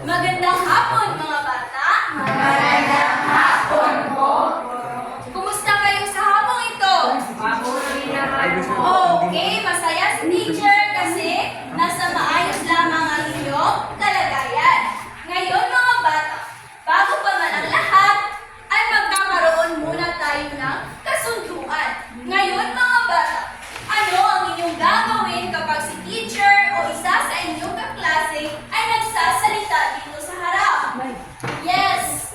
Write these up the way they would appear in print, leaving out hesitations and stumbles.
Magandang hapon, mga bata! Magandang hapon po. Kumusta kayo sa hapong ito? Mabuti naman po. Okay, masaya si teacher kasi nasa maayos lamang ang inyong kalagayan. Ngayon, mga bata, bago pa man ang lahat, ay magkakaroon muna tayo ng kasunduan. Ngayon, mga bata, ano ang inyong gagawin kapag si teacher o isa sa inyong kaklase ay nagsasalita dito sa harap? Yes!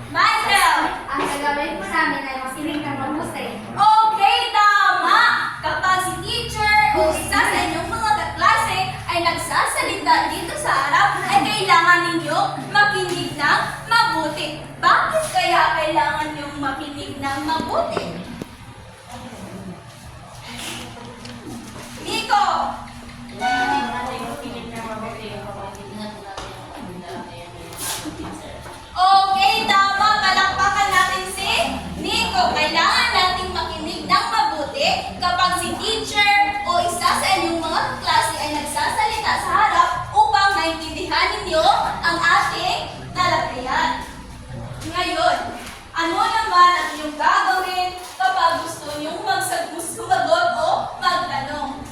Michael! Ang gagawin po namin ay makinig ng mabuti. Okay, tama! Kapag si teacher o isa sa inyong mga kaklase ay nagsasalita dito sa harap, ay kailangan ninyo makinig ng mabuti. Bakit kaya kailangan niyong makinig ng mabuti? Nico! Okay, tama. Palakpakan natin si Nico. Kailangan nating makinig ng mabuti kapag si teacher o isa sa inyong mga klase ay nagsasalita sa harap upang maintindihan ninyo ang ating talakayan. Ngayon, ano naman ang inyong gagawin kapag gusto niyong sumagot o magtanong?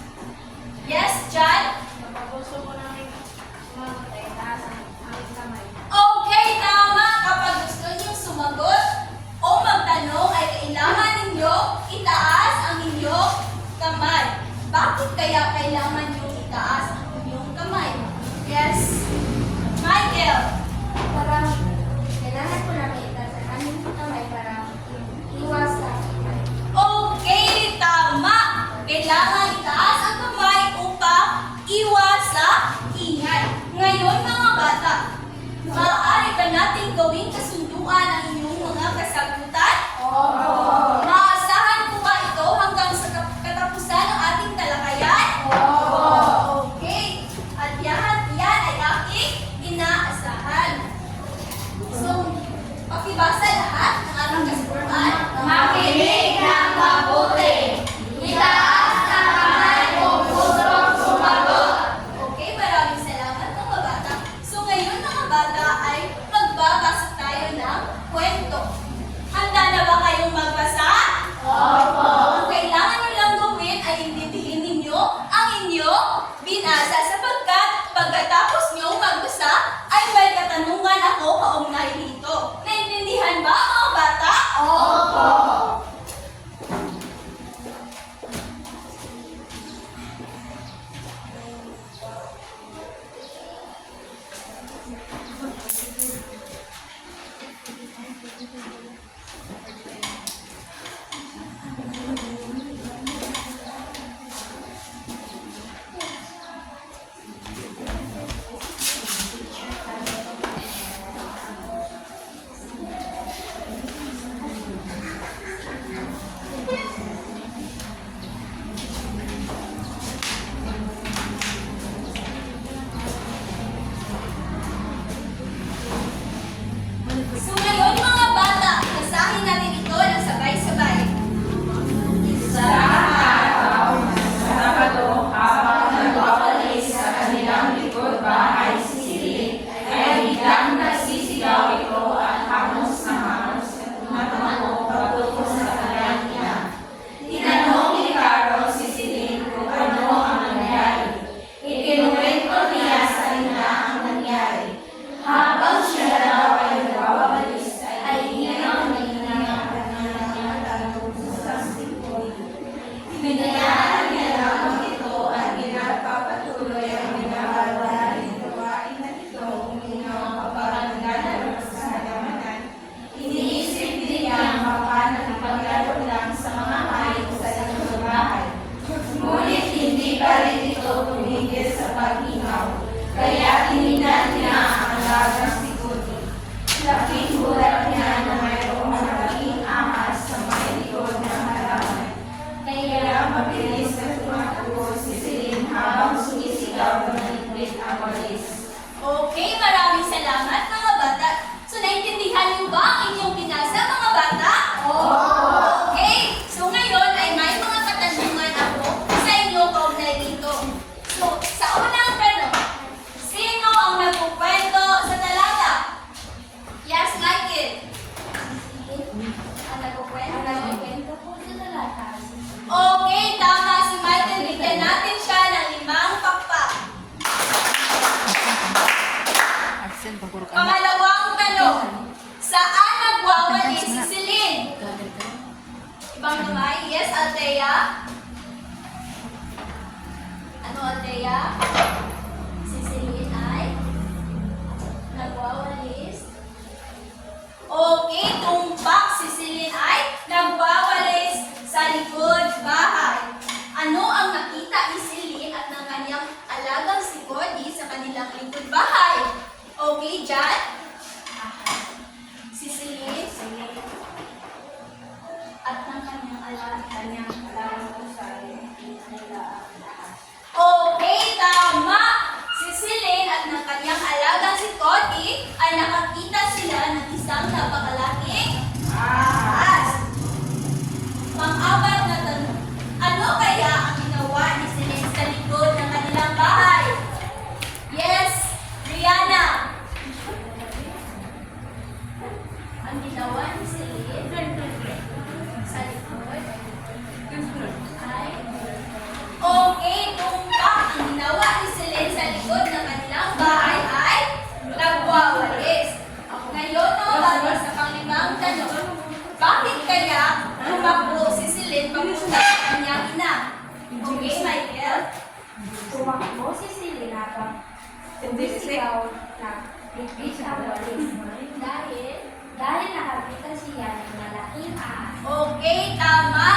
Pangalawang tanong. Saan nagwawalis si Celine? Ibang kamay. Yes, Althea? Ano, Althea? Si Celine ay nagwawalis. Okay, tumpak. Si Celine ay nagwawalis sa likod bahay. Ano ang nakita ni Celine at ng kanyang alagang si Cody sa kanilang likod bahay? Okay, Jan? Si Celine at ng kanyang alagang Okay, tama! Si Celine at ng kanyang alagang si Cody ay nakakita sila ng isang napakalaking ahas. Pang-apat na tanong. Ano kaya ang ginawa ni Celine sa likod ng kanilang bahay? Yes, Rihanna. Ang ginawa ni Celine sa likod ay okay, tumpak. Ang ginawa ni Celine sa likod ng kanilang bahay ay nagwawalis. Ngayon, mga bata, sa panglimang tanong, bakit kaya tumakbo si Celine papunta sa kanyang ina? Okay, Michael? Tumakbo si Celine habang tumisigaw na hindi siya walis. Dahil nakakita siya ng malaking ahas. Okay, tama.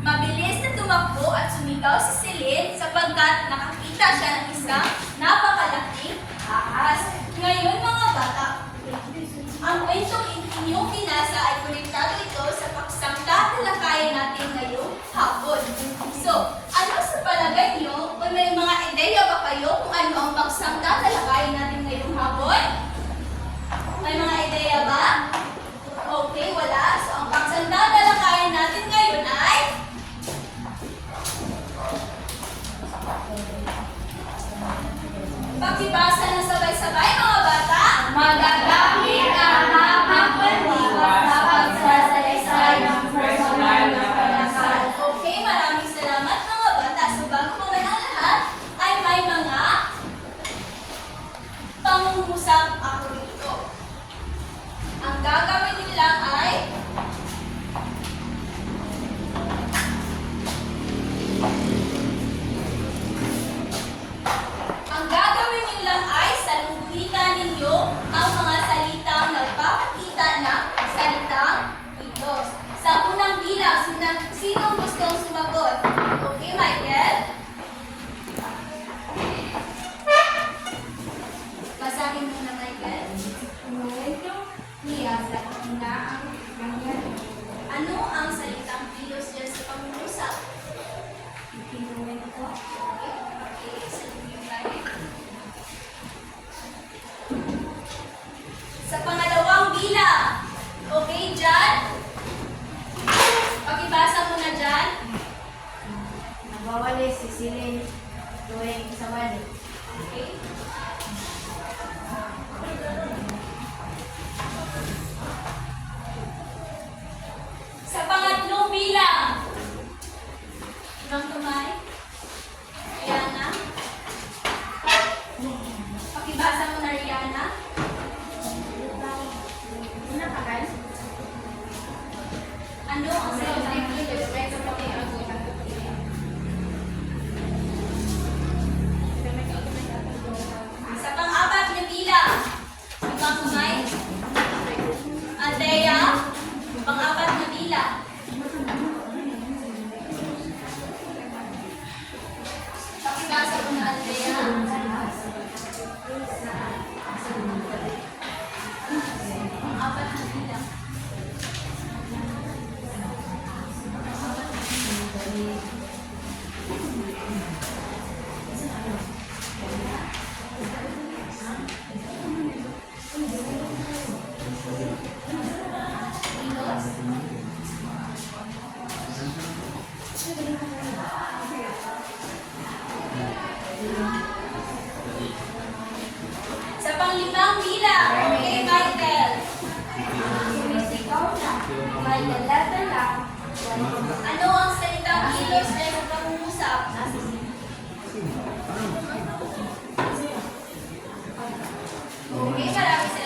Mabilis na tumakbo at sumigaw si Celine sapagkat nakakita siya ng isang napakalaking ahas. Ngayon, mga bata, ang kwentong inyong binasa ay konektado ito sa paksang tatalakayin natin ngayong hapon. So, ano sa palagay niyo? Kung may mga ideya ba kayo kung ano ang paksang tatalakayin natin ngayong hapon? May mga ideya ba? Okay, wala. So, ang paksang tatalakayin natin ngayon ay pakibasa na sabay-sabay, mga bata. Magagamit ang hapang pandiwas sa pagsasalaysay ng personal na panasal. Okay, maraming salamat, mga bata. So, bago pa man ang lahat, ay may mga pangungusap ako dito. Ang gagawin nila ay salubhikan ninyo ang mga salitang nagpapakita ng salitang kilos. Sa unang bilang, sinong gustong sumagot? Okay, Michael? Basahin mo na, Michael. Ano ang salitang kilos dyan sa pangungusap? Okay, salubhin tayo. Sa pangalawang bilang. Okay, Jan? Pakibasa mo na, Jan. Nagwawalis si Celine tuwing sa wali. Okay. Sa pangatlong bilang. Ibang kamay. Rihanna. Pakibasa mo na, Rihanna. Ano ang salitang kilos? Sa pang-apat na bilang. Ibang kamay. Althea. Pang-apat na bilang. Pakibasa mo na, Althea. Pang-apat na bilang. Sa panglimang bilang. Okay, Michael. Sumisigaw na, may dala-dala. Ano ang salitang kilos ay sa pangungusap? Okay, maraming salamat.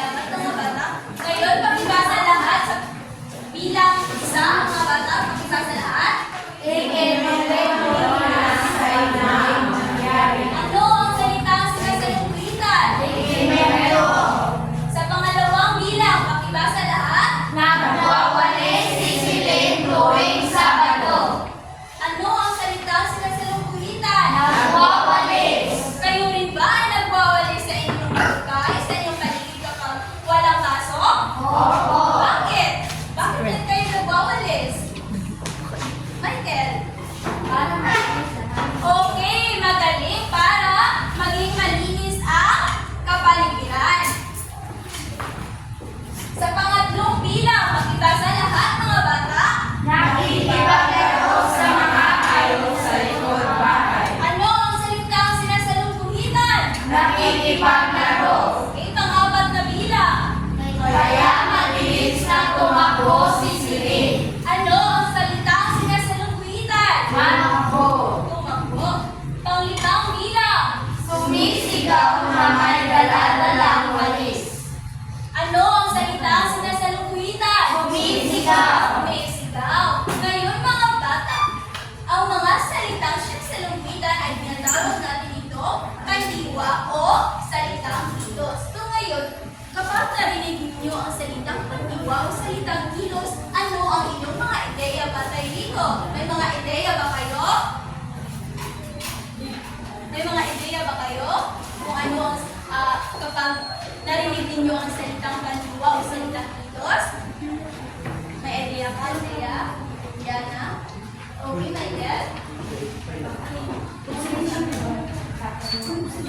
nakikipaglaro. Okay, pang-apat na bilang. Kaya mabilis na tumakbo si Sirin. Ano ang salitang sinasalukuitan? Tumakbo. Tumakbo. Pang-limang bilang. Sumisigaw na may dala-dalang walis. Ano ang salitang sinasalukuitan? Sumisigaw. Sumisigaw. Ngayon mga bata, ang mga salitang sinasalukuitan ay tinatawag natin ito kandiwa o salitang kilos. So ngayon, kapag narinig ninyo ang salitang kandiwa o salitang kilos, ano ang inyong mga ideya batay dito? May mga ideya ba kayo? May mga ideya ba kayo? Kung ano ang kapag narinig ninyo ang salitang kandiwa o salitang kilos? May idea ka, Ideya? Diana? Okay, my dad?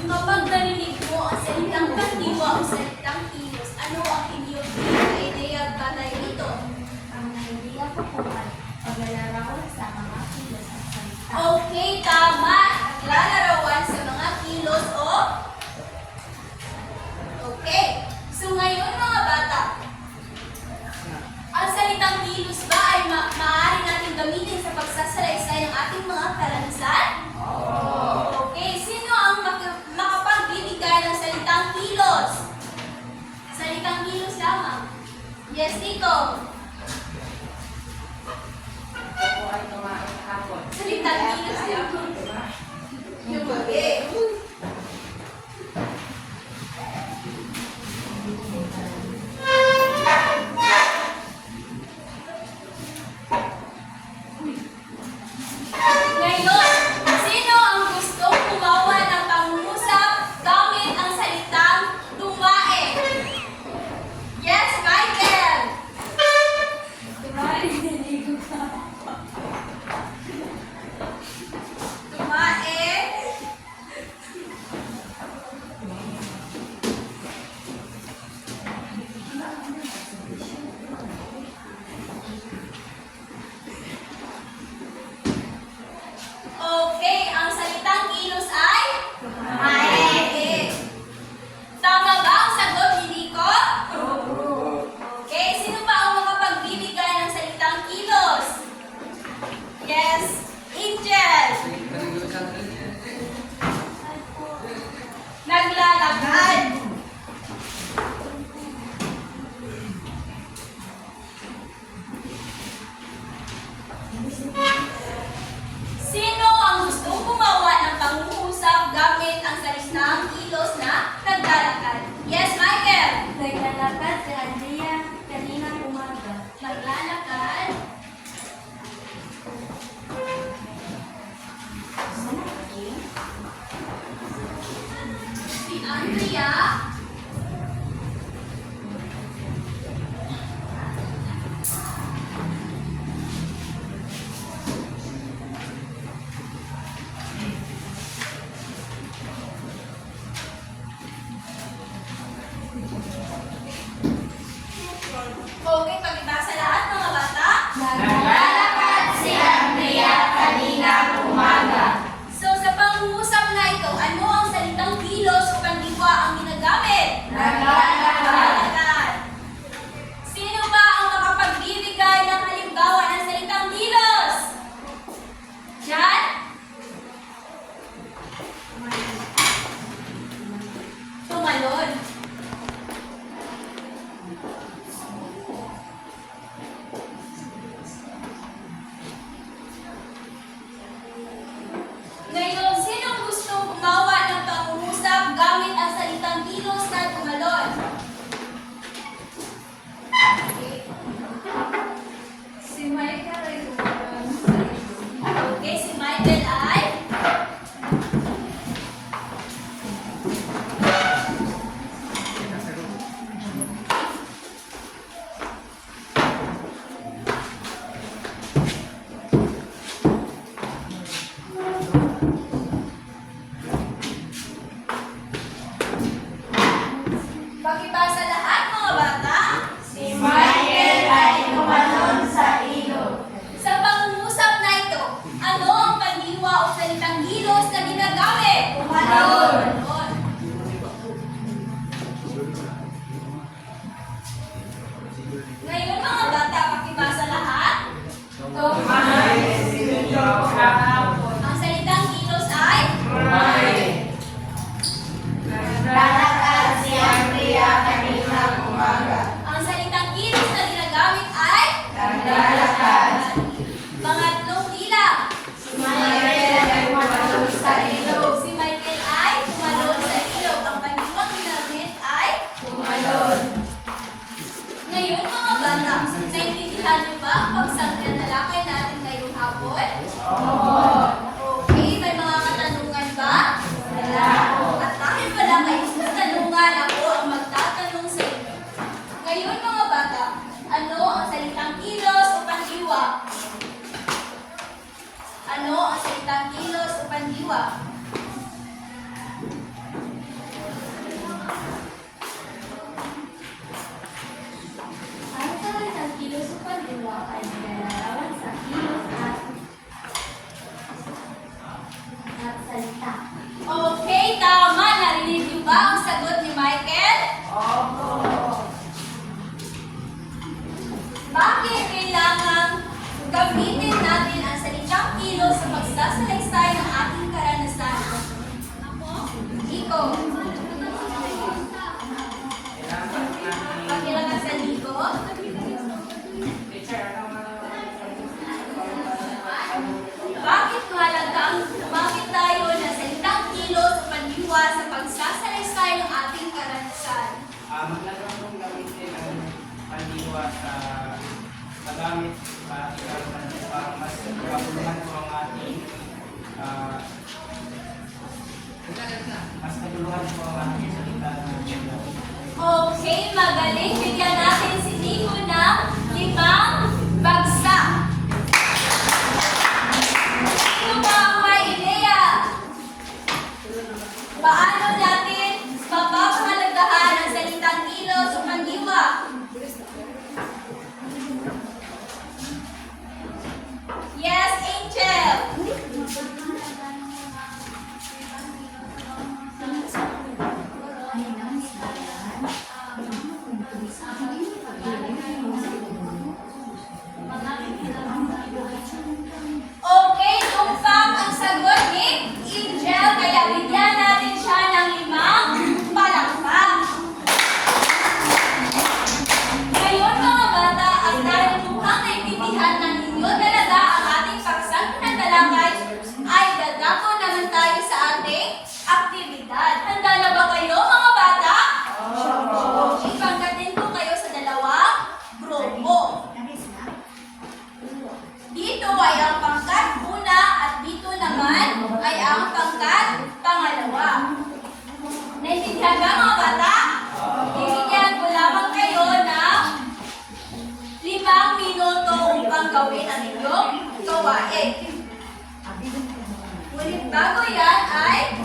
Kapag narinig mo ang salitang kandiwa o salitang kilos, ano ang inyong idea batay dito? Ang idea ko po ay paglalarawan sa mga kilos at salita. Okay, tama. Naglalarawan sa mga kilos o... Okay. So ngayon mga bata, ang salitang kilos ba ay maaari natin gamitin sa pagsasalaysay ng ating mga karanasan? Okay. Sino ang makapagbibigay ng salitang kilos? Salitang kilos lamang. Yes, Nico. Salitang kilos lamang. Yung okay. Ngayon, sino ang gustong gumawa ng pangungusap gamit ang salitang tumae? Yes, Michael! Tumae. Okay, ang salitang kilos ay? Tumae. Tama ba ang sagot ni Nico? Okay, sino pa ang makapagbibigay ng salitang kilos? Yes, Angel. Naglalakad. Sino ang gustong gumawa ng pangungusap gamit ang salitang kilos na naglalakad? Yes, Michael. Naglalakad si Andrea kanina umaga. Naglalakad. Si Andrea. Okay, pag-ibasa lahat mga bata. Naglalakad si Andrea kanina umaga. So sa pangungusap na ito, ano ang salitang kilos o kandiwa ang ginagamit? Naglalakad. Sino ba ang makapagbibigay ng halimbawa ng salitang kilos? Jan? Tumalon. Ngayon, sino gustong gumawa ng pangungusap gamit ang salitang kilos na tumalon? Okay. Si Michael ay tumalon. Okay, si Michael ay? Pakibasa lahat mga bata. Si Michael ay tumalon sa ilog. Sa pangungusap na ito, ano ang pandiwa o salitang kilos na ginagamit? Tumalon. Tumalon. pandiwa. Ang kalan ng kilos sa pandiwa ay naglalarawan sa kilos at salita. Okay, tama. Narinig niyo ba ang sagot ni Michael? Bakit kailangan gamitin natin ang salitang kilos sa pagsasalaysay ng ating karanasan? Iko. Pakilangan sa liko. Bakit mahalagang gumamit tayo ng salitang kilos sa pandiwa sa pagsasalaysay ng ating karanasan? Magandang kong gamitin ang pandiwa sa paggamit para mas kapuluhan po ang ating mas kapuluhan po ang ating salita ng Diyos. Okay, magaling. Bigyan natin si Nico ng 5 bagsak. Sino ba ang may ideya? Paano natin mapapahalagahan ang salitang kilos o pandiwa? Yes, Angel. Okay, tumpang ang sagot ni Angel, kaya bigyan natin siya ng 5 palakpak. Ngayon mga bata, ang dahil mukhang naibitihan ng inyo talaga ang ating paksang pinadalakay, ay dadako naman tayo sa ating aktibidad. Handa na ba kayo mga bata? Ipangkatin ko kayo sa 2 grupo. Dito ay ang pangkat una at dito naman ay ang pangkat pangalawa. Naintindihan ba mga bata? Bibigyan ko lamang kayo ng 5 minuto upang gawin ang inyong gawain. Ngunit bago yan ay